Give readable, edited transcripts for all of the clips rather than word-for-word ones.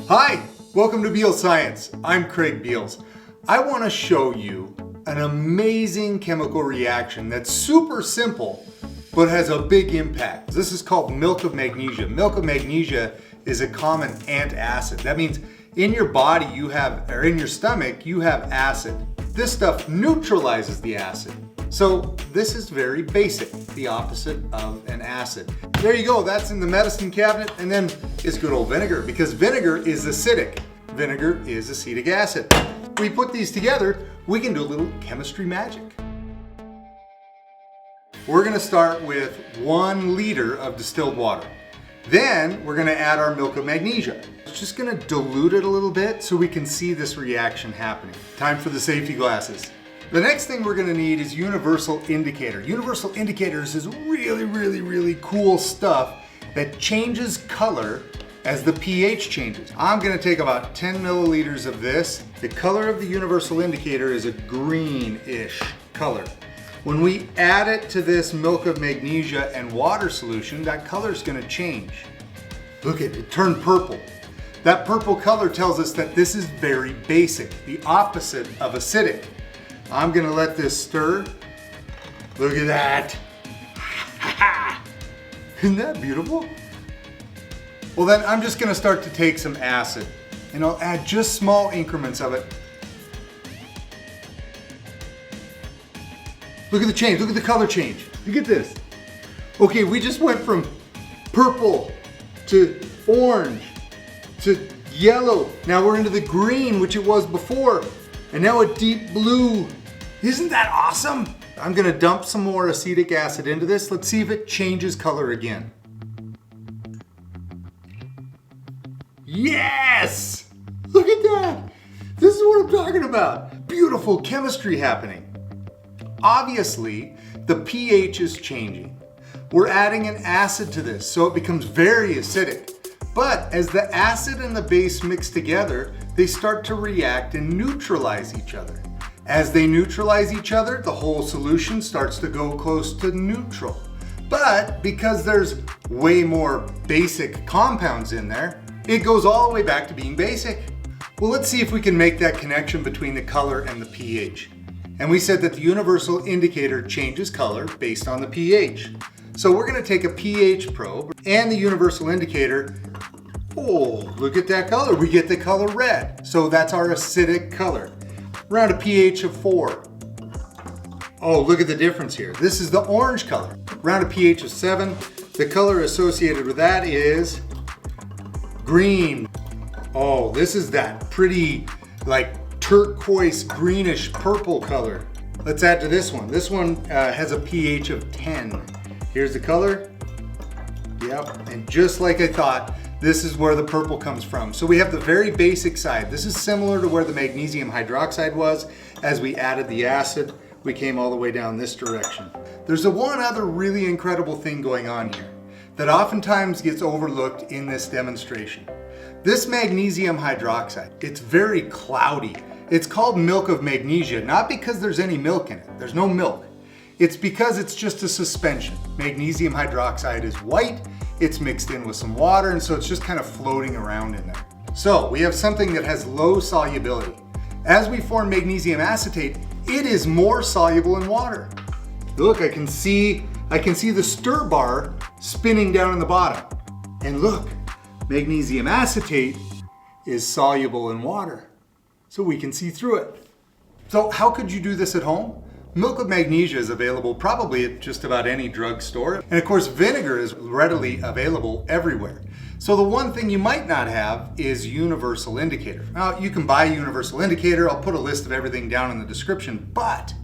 Hi, welcome to Beals Science. I'm Craig Beals. I want to show you an amazing chemical reaction that's super simple but has a big impact. This is called milk of magnesia. Milk of magnesia is a common antacid. That means in your body or in your stomach, you have acid. This stuff neutralizes the acid. So this is very basic, the opposite of an acid. There you go, that's in the medicine cabinet. And then it's good old vinegar, because vinegar is acidic. Vinegar is acetic acid. We put these together, we can do a little chemistry magic. We're gonna start with 1 liter of distilled water. Then we're gonna add our milk of magnesia. It's just gonna dilute it a little bit so we can see this reaction happening. Time for the safety glasses. The next thing we're gonna need is universal indicator. Universal indicators is really cool stuff that changes color as the pH changes. I'm gonna take about 10 milliliters of this. The color of the universal indicator is a greenish color. When we add it to this milk of magnesia and water solution, that color is gonna change. Look at it, turn purple. That purple color tells us that this is very basic, the opposite of acidic. I'm gonna let this stir. Look at that. Isn't that beautiful? Well then I'm just gonna start to take some acid and I'll add just small increments of it. Look at the change, look at the color change. Look at this. Okay, we just went from purple to orange to yellow. Now we're into the green, which it was before, and now a deep blue. Isn't that awesome? I'm gonna dump some more acetic acid into this. Let's see if it changes color again. Yes! Look at that! This is what I'm talking about. Beautiful chemistry happening. Obviously, the pH is changing. We're adding an acid to this, so it becomes very acidic. But as the acid and the base mix together, they start to react and neutralize each other. As they neutralize each other, the whole solution starts to go close to neutral. But because there's way more basic compounds in there, it goes all the way back to being basic. Well, let's see if we can make that connection between the color and the pH. And we said that the universal indicator changes color based on the pH. So we're gonna take a pH probe and the universal indicator. Oh, look at that color. We get the color red. So that's our acidic color. Around a pH of 4. Oh, look at the difference here. This is the orange color. Around a pH of 7. The color associated with that is green. Oh, this is that pretty like turquoise greenish purple color. Let's add to this one. This one has a pH of 10. Here's the color. Yep, and just like I thought, this is where the purple comes from. So we have the very basic side. This is similar to where the magnesium hydroxide was. As we added the acid, we came all the way down this direction. There's one other really incredible thing going on here that oftentimes gets overlooked in this demonstration. This magnesium hydroxide, it's very cloudy. It's called milk of magnesia, not because there's any milk in it. There's no milk. It's because it's just a suspension. Magnesium hydroxide is white. It's mixed in with some water, and so it's just kind of floating around in there. So we have something that has low solubility. As we form magnesium acetate, it is more soluble in water. Look, I can see the stir bar spinning down in the bottom. And look, magnesium acetate is soluble in water, so we can see through it. So how could you do this at home? Milk of magnesia is available probably at just about any drugstore. And of course, vinegar is readily available everywhere. So the one thing you might not have is universal indicator. Now, you can buy a universal indicator. I'll put a list of everything down in the description, but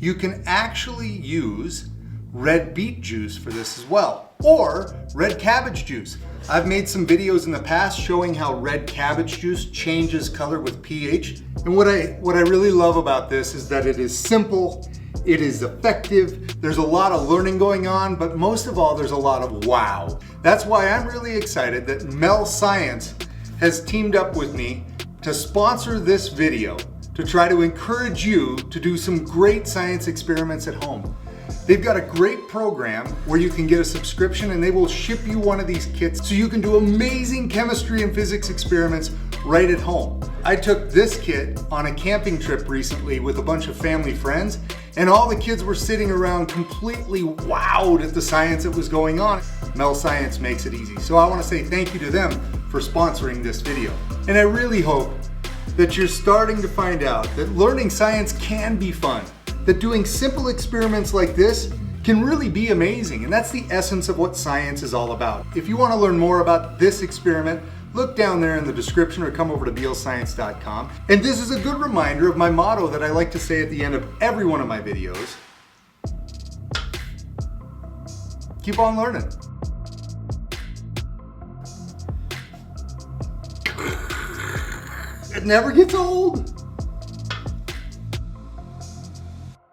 you can actually use red beet juice for this as well, or red cabbage juice. I've made some videos in the past showing how red cabbage juice changes color with pH. And what I really love about this is that it is simple, it is effective, there's a lot of learning going on, but most of all, there's a lot of wow. That's why I'm really excited that Beals Science has teamed up with me to sponsor this video to try to encourage you to do some great science experiments at home. They've got a great program where you can get a subscription and they will ship you one of these kits so you can do amazing chemistry and physics experiments right at home. I took this kit on a camping trip recently with a bunch of family friends, and all the kids were sitting around completely wowed at the science that was going on. Mel Science makes it easy, so I want to say thank you to them for sponsoring this video. And I really hope that you're starting to find out that learning science can be fun, that doing simple experiments like this can really be amazing, and that's the essence of what science is all about. If you want to learn more about this experiment, look down there in the description or come over to bealsscience.com. And this is a good reminder of my motto that I like to say at the end of every one of my videos. Keep on learning. It never gets old.